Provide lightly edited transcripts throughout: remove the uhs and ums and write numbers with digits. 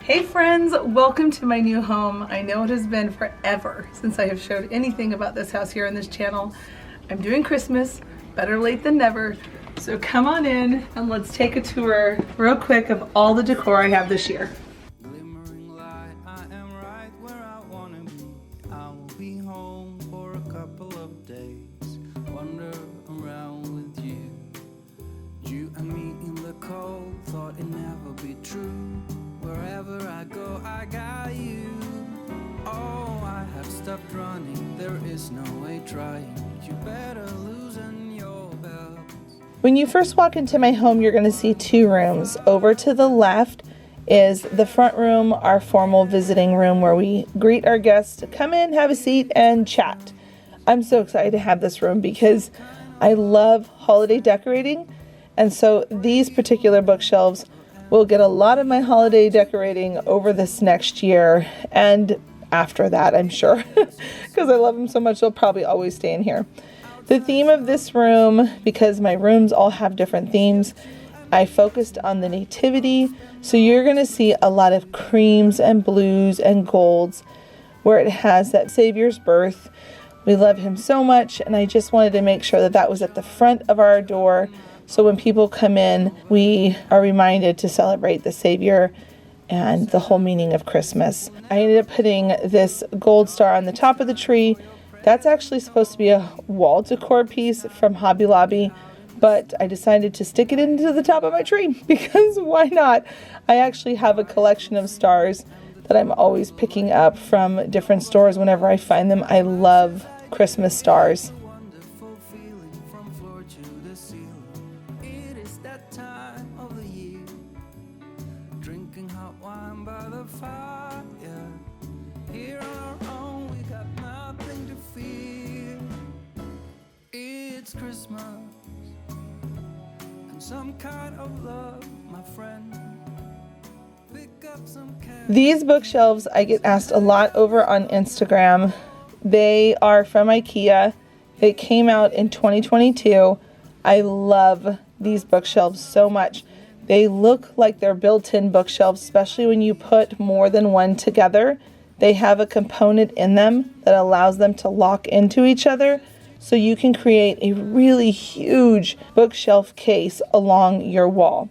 Hey friends, welcome to my new home. I know it has been forever since I have showed anything about this house here on this channel. I'm doing Christmas, better late than never. So come on in and let's take a tour real quick of all the decor I have this year. Glimmering light, I am right where I wanna be. I will be home for a couple of days. Wander around with you. You and me in the cold, thought it'd never be true. Wherever I go, I got you. Oh, I have stopped running, there is no way trying. You better loosen your belt. When you first walk into my home, you're going to see two rooms. Over to the left is the front room, our formal visiting room where we greet our guests to come in, have a seat, and chat. I'm so excited to have this room because I love holiday decorating, and so these particular bookshelves will get a lot of my holiday decorating over this next year and after that, I'm sure, because I love them so much, they'll probably always stay in here. The theme of this room, because my rooms all have different themes, I focused on the nativity. So you're going to see a lot of creams and blues and golds where it has that Savior's birth. We love him so much, and I just wanted to make sure that that was at the front of our door. So when people come in, we are reminded to celebrate the Savior and the whole meaning of Christmas. I ended up putting this gold star on the top of the tree. That's actually supposed to be a wall decor piece from Hobby Lobby, but I decided to stick it into the top of my tree because why not? I actually have a collection of stars that I'm always picking up from different stores whenever I find them. I love Christmas stars. Wonderful feeling from floor to the ceiling. It is that time of the year. Drinking hot wine by the fire. Here on our own, we got nothing to fear. It's Christmas and some kind of love, my friend. Pick up some candy. These bookshelves I get asked a lot over on Instagram. They are from IKEA. They came out in 2022. I love these bookshelves so much. They look like they're built-in bookshelves, especially when you put more than one together. They have a component in them that allows them to lock into each other, so you can create a really huge bookshelf case along your wall.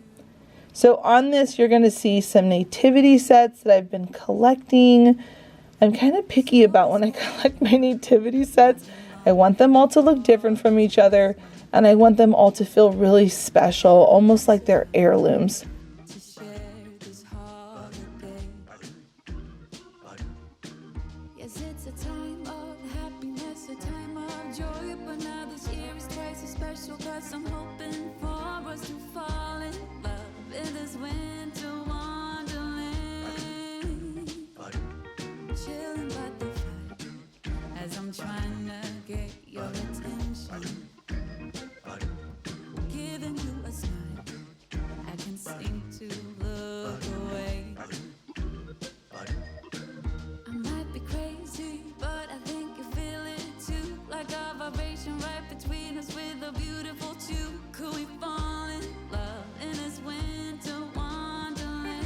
So on this, you're going to see some nativity sets that I've been collecting. I'm kind of picky about when I collect my nativity sets. I want them all to look different from each other, and I want them all to feel really special, almost like they're heirlooms. To share this holiday. Yes, it's a time of happiness, a time of joy, but now this year is twice as special, 'cause I'm hoping for us to fall in love in this winter wonderland. Chilling by the fire as I'm trying to get your attention. Giving you a smile, I can seem to look away. I might be crazy, but I think you feel it too. Like a vibration right between us with a beautiful two. Could we fall in love in this winter wonderland?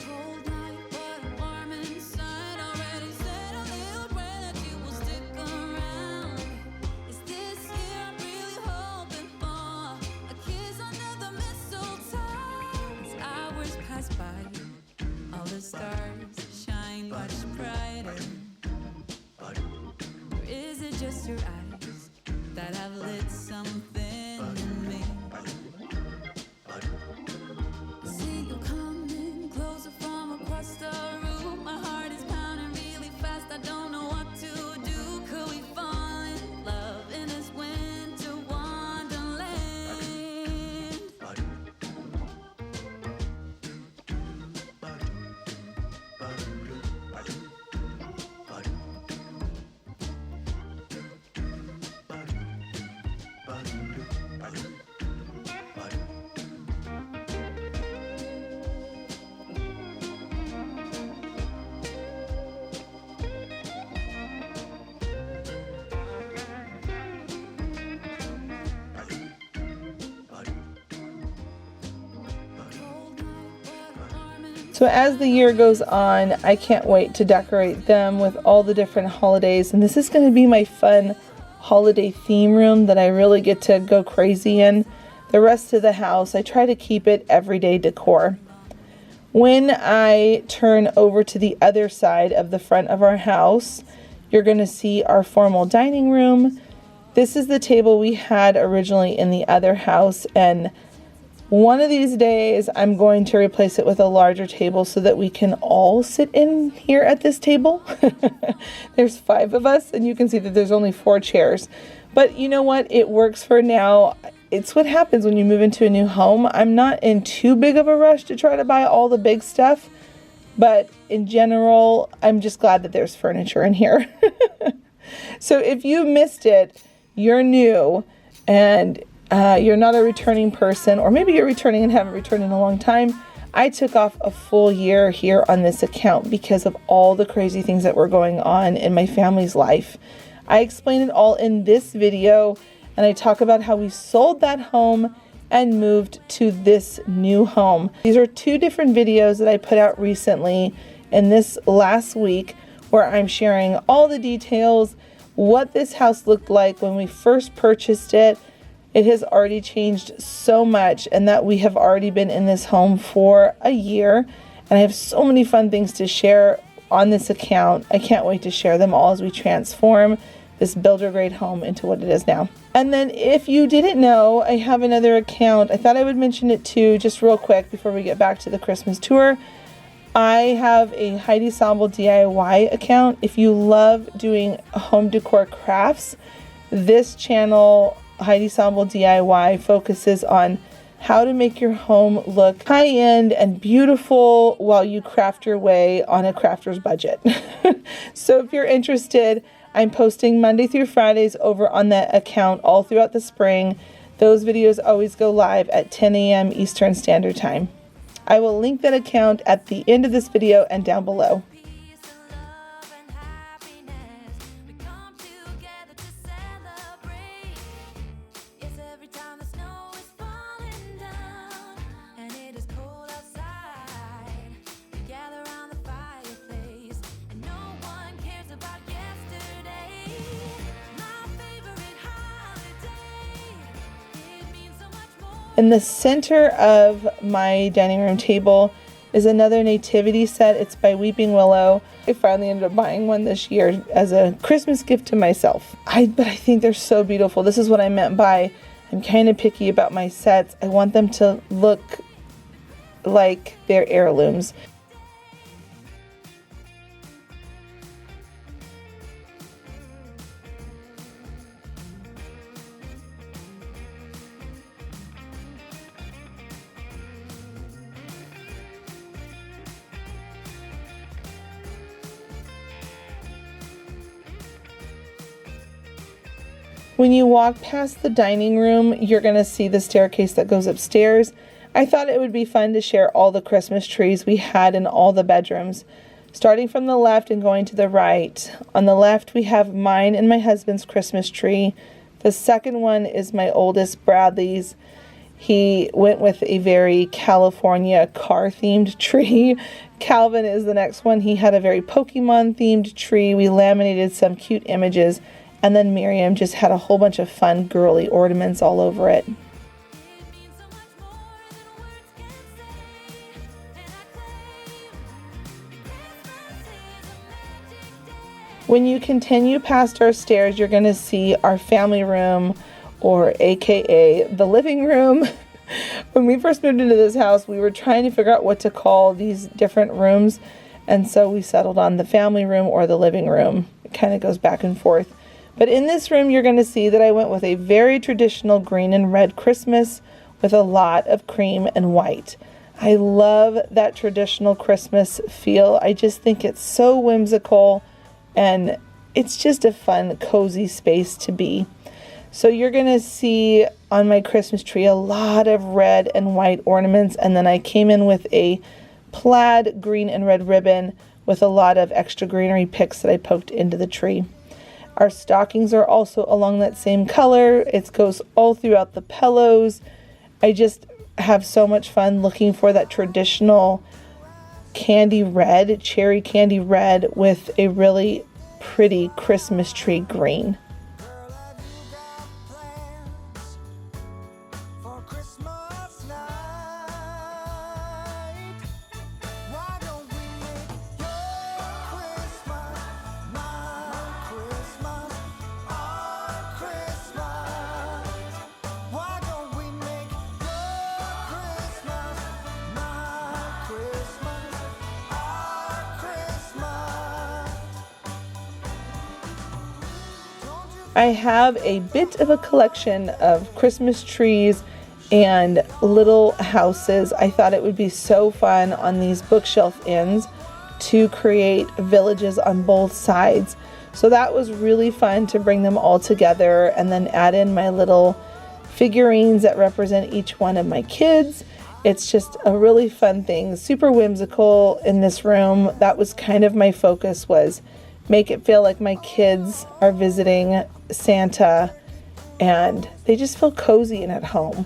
Cold night, but warm inside. Already said a little prayer that you will stick around. Is this year I'm really hoping for a kiss under the mistletoe? As hours pass by, all the stars shine much brighter. Or is it just your eyes that have lit something in me? I see you coming closer from across the room. My heart is pounding really fast, I don't know what to do. Could we fall in love in this winter wonderland? So as the year goes on, I can't wait to decorate them with all the different holidays. And this is going to be my fun holiday theme room that I really get to go crazy in. The rest of the house, I try to keep it everyday decor. When I turn over to the other side of the front of our house, you're going to see our formal dining room. This is the table we had originally in the other house, and one of these days I'm going to replace it with a larger table so that we can all sit in here at this table. There's 5 of us, and you can see that there's only 4 chairs. But you know what? It works for now. It's what happens when you move into a new home. I'm not in too big of a rush to try to buy all the big stuff, but in general, I'm just glad that there's furniture in here. So if you missed it, you're new, and you're not a returning person, or maybe you're returning and haven't returned in a long time. I took off a full year here on this account because of all the crazy things that were going on in my family's life. I explain it all in this video, and I talk about how we sold that home and moved to this new home. These are 2 different videos that I put out recently in this last week where I'm sharing all the details, what this house looked like when we first purchased it. It has already changed so much, and that we have already been in this home for a year, and I have so many fun things to share on this account. I can't wait to share them all as we transform this builder grade home into what it is now. And then if you didn't know, I have another account. I thought I would mention it too, just real quick before we get back to the Christmas tour. I have a Heidi Samble DIY account. If you love doing home decor crafts, this channel, Heidi Samble DIY, focuses on how to make your home look high-end and beautiful while you craft your way on a crafter's budget. So if you're interested, I'm posting Monday through Fridays over on that account all throughout the spring. Those videos always go live at 10 a.m. Eastern Standard Time. I will link that account at the end of this video and down below. In the center of my dining room table is another nativity set. It's by Weeping Willow. I finally ended up buying one this year as a Christmas gift to myself. But I think they're so beautiful. This is what I meant by I'm kind of picky about my sets. I want them to look like they're heirlooms. When you walk past the dining room, you're going to see the staircase that goes upstairs. I thought it would be fun to share all the Christmas trees we had in all the bedrooms. Starting from the left and going to the right. On the left, we have mine and my husband's Christmas tree. The second one is my oldest, Bradley's. He went with a very California car-themed tree. Calvin is the next one. He had a very Pokemon-themed tree. We laminated some cute images. And then Miriam just had a whole bunch of fun girly ornaments all over it. When you continue past our stairs, you're going to see our family room, or AKA the living room. When we first moved into this house, we were trying to figure out what to call these different rooms. And so we settled on the family room or the living room. It kind of goes back and forth. But in this room, you're going to see that I went with a very traditional green and red Christmas with a lot of cream and white. I love that traditional Christmas feel. I just think it's so whimsical, and it's just a fun, cozy space to be. So you're going to see on my Christmas tree a lot of red and white ornaments, and then I came in with a plaid green and red ribbon with a lot of extra greenery picks that I poked into the tree. Our stockings are also along that same color. It goes all throughout the pillows. I just have so much fun looking for that traditional candy red, cherry candy red with a really pretty Christmas tree green. I have a bit of a collection of Christmas trees and little houses. I thought it would be so fun on these bookshelf ends to create villages on both sides. So that was really fun to bring them all together and then add in my little figurines that represent each one of my kids. It's just a really fun thing, super whimsical in this room. That was kind of my focus, was make it feel like my kids are visiting Santa and they just feel cozy and at home.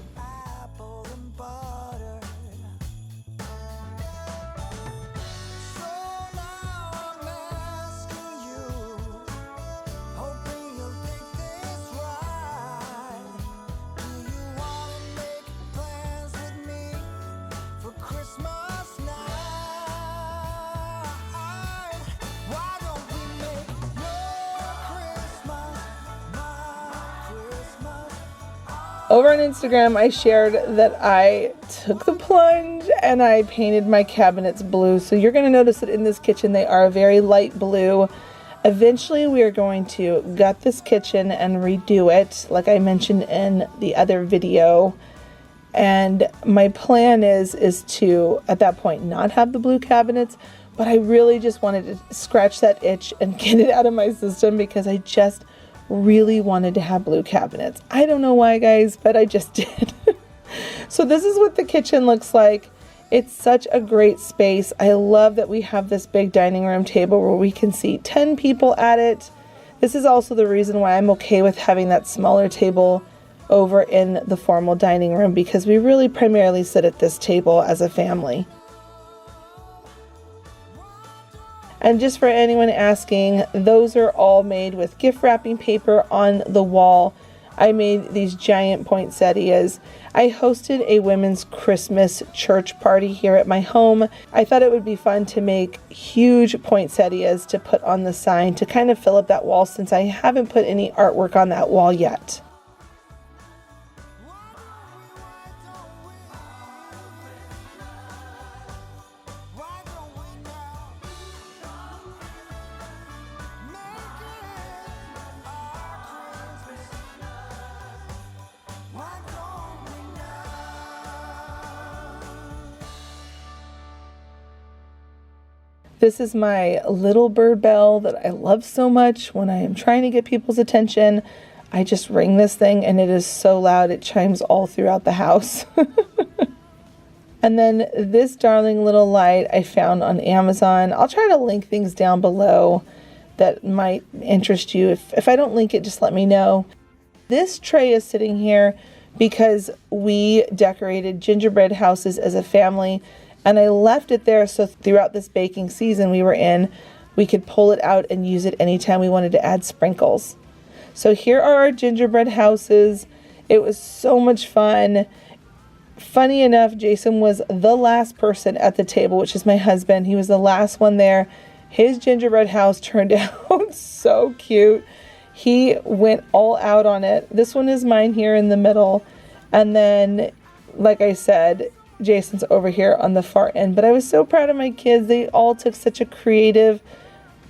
Over on Instagram, I shared that I took the plunge and I painted my cabinets blue. So you're going to notice that in this kitchen, they are a very light blue. Eventually, we are going to gut this kitchen and redo it, like I mentioned in the other video. And my plan is to, at that point, not have the blue cabinets, but I really just wanted to scratch that itch and get it out of my system because I just really wanted to have blue cabinets. I don't know why, guys, but I just did. So this is what the kitchen looks like. It's such a great space. I love that we have this big dining room table where we can seat 10 people at it. This is also the reason why I'm okay with having that smaller table over in the formal dining room, because we really primarily sit at this table as a family. And just for anyone asking, those are all made with gift wrapping paper on the wall. I made these giant poinsettias. I hosted a women's Christmas church party here at my home. I thought it would be fun to make huge poinsettias to put on the sign to kind of fill up that wall, since I haven't put any artwork on that wall yet. This is my little bird bell that I love so much. When I am trying to get people's attention, I just ring this thing and it is so loud it chimes all throughout the house. And then this darling little light I found on Amazon. I'll try to link things down below that might interest you. If I don't link it, just let me know. This tray is sitting here because we decorated gingerbread houses as a family. And I left it there so throughout this baking season we were in, we could pull it out and use it anytime we wanted to add sprinkles. So here are our gingerbread houses. It was so much fun. Funny enough, Jason was the last person at the table, which is my husband. He was the last one there. His gingerbread house turned out so cute. He went all out on it. This one is mine here in the middle. And then, like I said, Jason's over here on the far end. But I was so proud of my kids. They all took such a creative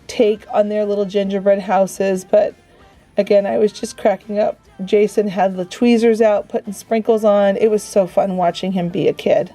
take on their little gingerbread houses. But again, I was just cracking up. Jason had the tweezers out, putting sprinkles on. It was so fun watching him be a kid.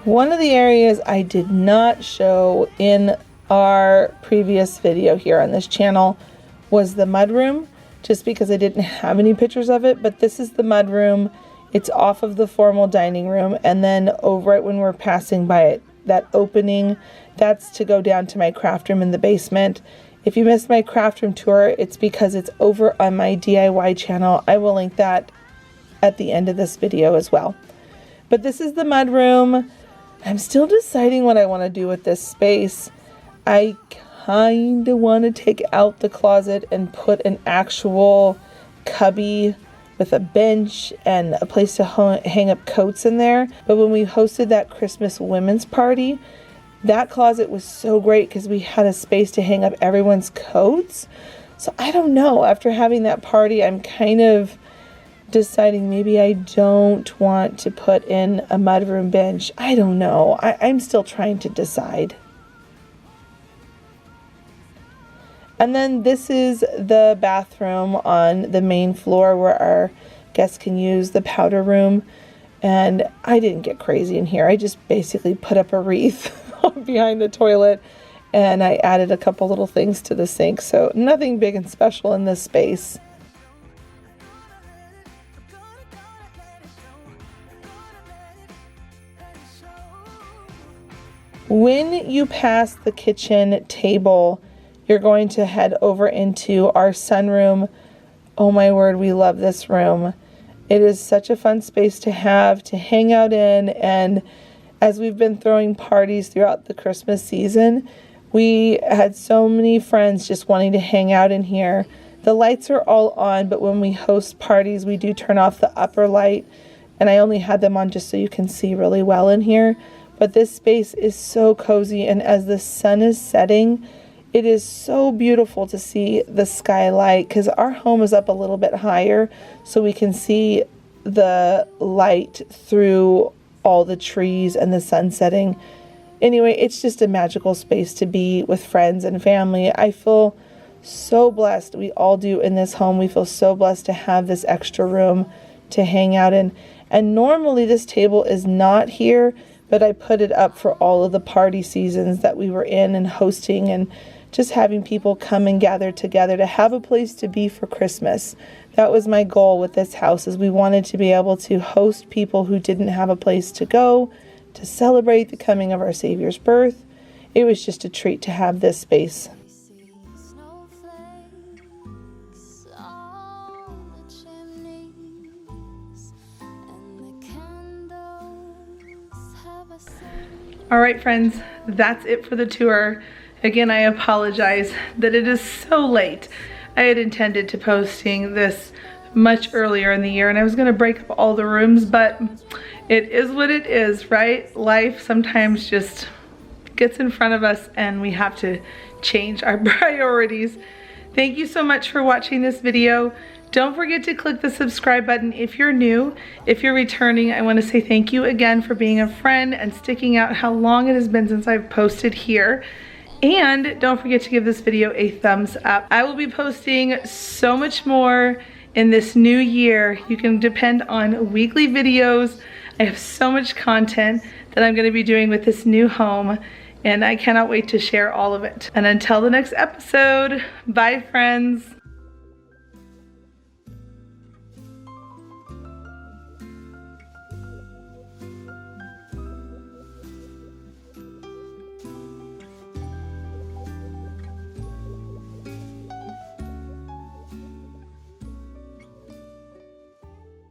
One of the areas I did not show in our previous video here on this channel was the mudroom, just because I didn't have any pictures of it, but this is the mudroom. It's off of the formal dining room, and then over it when we're passing by it, that opening, that's to go down to my craft room in the basement. If you missed my craft room tour, it's because it's over on my DIY channel. I will link that at the end of this video as well. But this is the mudroom. I'm still deciding what I want to do with this space. I kind of want to take out the closet and put an actual cubby with a bench and a place to hang up coats in there. But when we hosted that Christmas women's party, that closet was so great because we had a space to hang up everyone's coats. So I don't know, after having that party, I'm kind of deciding maybe I don't want to put in a mudroom bench. I don't know. I'm still trying to decide. And then this is the bathroom on the main floor where our guests can use the powder room. And I didn't get crazy in here. I just basically put up a wreath behind the toilet, and I added a couple little things to the sink. So nothing big and special in this space. When you pass the kitchen table, you're going to head over into our sunroom. Oh my word, we love this room. It is such a fun space to have, to hang out in, and as we've been throwing parties throughout the Christmas season, we had so many friends just wanting to hang out in here. The lights are all on, but when we host parties, we do turn off the upper light, and I only had them on just so you can see really well in here. But this space is so cozy, and as the sun is setting, it is so beautiful to see the skylight, because our home is up a little bit higher, so we can see the light through all the trees and the sun setting. Anyway, it's just a magical space to be with friends and family. I feel so blessed. We all do in this home. We feel so blessed to have this extra room to hang out in. And normally this table is not here, but I put it up for all of the party seasons that we were in and hosting, and just having people come and gather together to have a place to be for Christmas. That was my goal with this house, is we wanted to be able to host people who didn't have a place to go to celebrate the coming of our Savior's birth. It was just a treat to have this space. All right, friends, that's it for the tour. Again, I apologize that it is so late. I had intended to posting this much earlier in the year, and I was going to break up all the rooms, but it is what it is, right? Life sometimes just gets in front of us and we have to change our priorities. Thank you so much for watching this video. Don't forget to click the subscribe button if you're new. If you're returning, I want to say thank you again for being a friend and sticking out how long it has been since I've posted here. And don't forget to give this video a thumbs up. I will be posting so much more in this new year. You can depend on weekly videos. I have so much content that I'm going to be doing with this new home, and I cannot wait to share all of it. And until the next episode, bye friends.